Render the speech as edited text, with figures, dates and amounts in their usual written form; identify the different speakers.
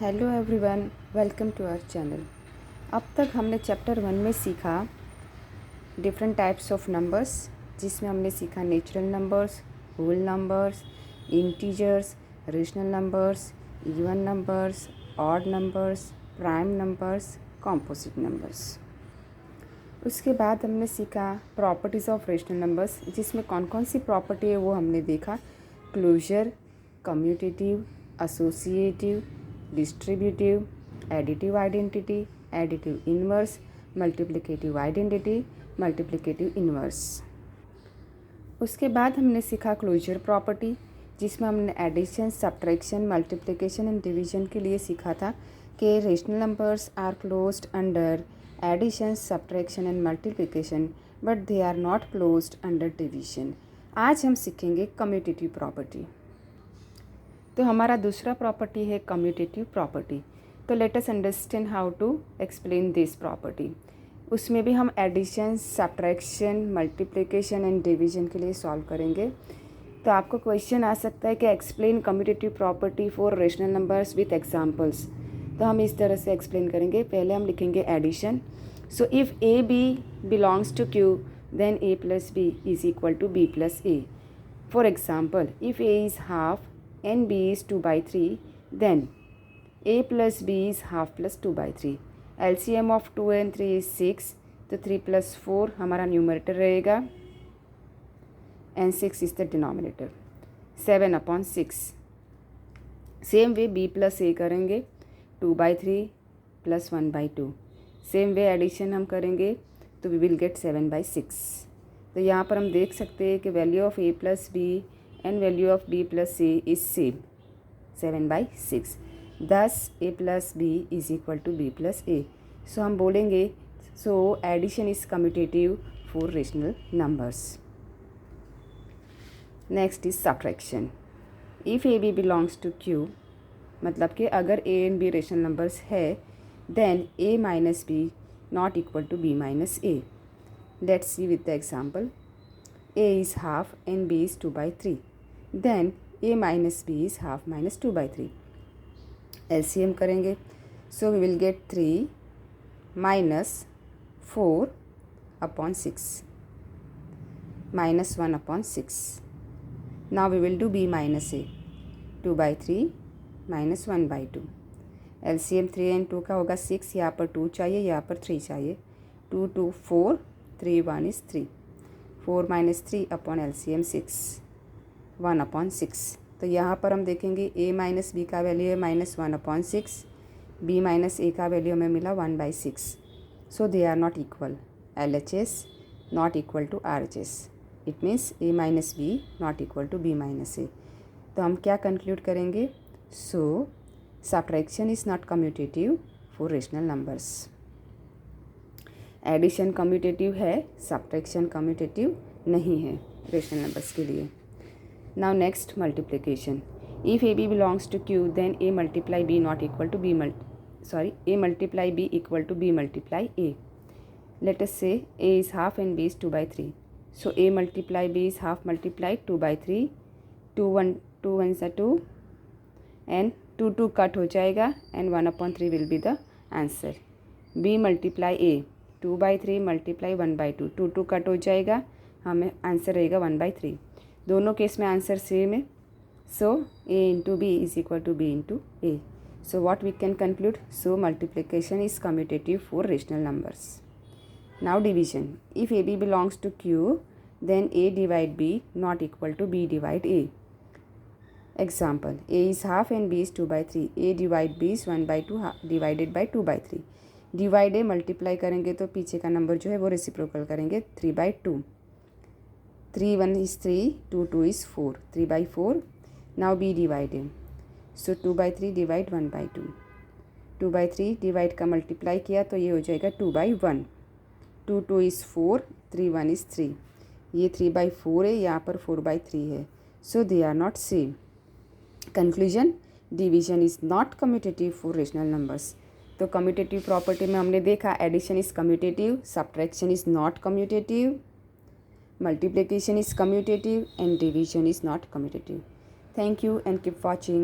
Speaker 1: Hello everyone, welcome to our channel. अब तक हमने चैप्टर 1 में सीखा डिफरेंट टाइप्स ऑफ नंबर्स, जिसमें हमने सीखा natural numbers, whole numbers, integers, rational numbers, even numbers, odd numbers, prime numbers, composite numbers. उसके बाद हमने सीखा प्रॉपर्टीज़ ऑफ रेशनल नंबर्स, जिसमें कौन कौन सी प्रॉपर्टी है वो हमने देखा। Closure, commutative, associative, distributive, additive identity, additive inverse, multiplicative identity, multiplicative inverse. उसके बाद हमने सीखा क्लोजर प्रॉपर्टी, जिसमें हमने addition, subtraction, multiplication and division के लिए सीखा था कि rational numbers are closed under addition, subtraction and multiplication but they are not closed under division. आज हम सीखेंगे कम्यूटेटिव प्रॉपर्टी। तो हमारा दूसरा प्रॉपर्टी है कम्यूटेटिव प्रॉपर्टी। तो let us understand how to explain this property. उसमें भी हम addition, subtraction, multiplication and division के लिए सॉल्व करेंगे। तो आपको क्वेश्चन आ सकता है कि explain commutative property for rational numbers with examples. तो हम इस तरह से एक्सप्लेन करेंगे। पहले हम लिखेंगे addition. So if A B belongs to Q then A plus B is equal to B plus A. For example, if A is half and b is 2 by 3, then a plus b is half plus 2 by 3. LCM of 2 and 3 is 6, तो 3 plus 4 हमारा numerator रहेगा and 6 is the denominator, 7 upon 6. Same way b plus a करेंगे, 2 by 3 plus 1 by 2. Same way addition हम करेंगे तो we will get 7 by 6. तो यहाँ पर हम देख सकते हैं कि value of a plus b and value of b plus c is same, 7 by 6. Thus a plus b is equal to b plus a. So हम बोलेंगे so addition is commutative for rational numbers. Next is subtraction. If a b belongs to q, मतलब कि अगर a and b rational numbers है then a minus b not equal to b minus a. Let's see with the example. a is half and b is 2 by 3. Then a minus b is half minus 2 by 3. LCM करेंगे, so we will get 3 minus 4 upon 6 minus 1 upon 6. Now we will do b minus a, 2 by 3 minus 1 by 2. LCM 3 and 2 का होगा 6, यहाँ पर 2 चाहिए, यहाँ पर 3 चाहिए, 2 2 4, 3 1 is 3, 4 minus 3 upon LCM 6, 1 upon 6. तो यहाँ पर हम देखेंगे a माइनस बी का वैल्यू है minus 1 upon 6, b minus a का वैल्यू हमें मिला 1 by 6. So they are not equal, LHS not equal to RHS. It means a minus b not equal to b minus a. तो हम क्या conclude करेंगे? So subtraction is not commutative for rational numbers. Addition commutative है, subtraction commutative नहीं है rational numbers के लिए। Now next multiplication. If AB belongs to Q, then A multiply B not equal to A multiply B equal to B multiply A. Let us say A is half and B is 2 by 3. So A multiply B is half multiplied 2 by 3. 2 1 2 and 2 2 cut हो जाएगा and 1 upon 3 will be the answer. B multiply A 2 by 3 multiply 1 by 2. 2 2 cut हो जाएगा, हमें answer रहेगा 1 by 3. दोनों case में answer same है. So a into B is equal to b into A. So what we can conclude? So multiplication is commutative for rational numbers. Now division. If A B belongs to Q then a divide b not equal to b divide a. Example, a is half and b is 2 by 3. a divide b is 1 by 2 divided by 2 by 3. Divide A multiply करेंगे तो पीछे का number जो है वो reciprocal करेंगे 3 by 2. 3 1 is 3, 2 2 is 4, 3 by 4. Now b divided. So 2 by 3 divide 1 by 2. 2 by 3 divide का multiply किया तो ये हो जाएगा 2 by 1. 2 2 is 4, 3 1 is 3. ये 3 by 4 है, यहाँ पर 4 by 3 है. So they are not same. Conclusion: division is not commutative for rational numbers. तो commutative property में हमने देखा addition is commutative, subtraction is not commutative, multiplication is commutative and division is not commutative. Thank you and keep watching.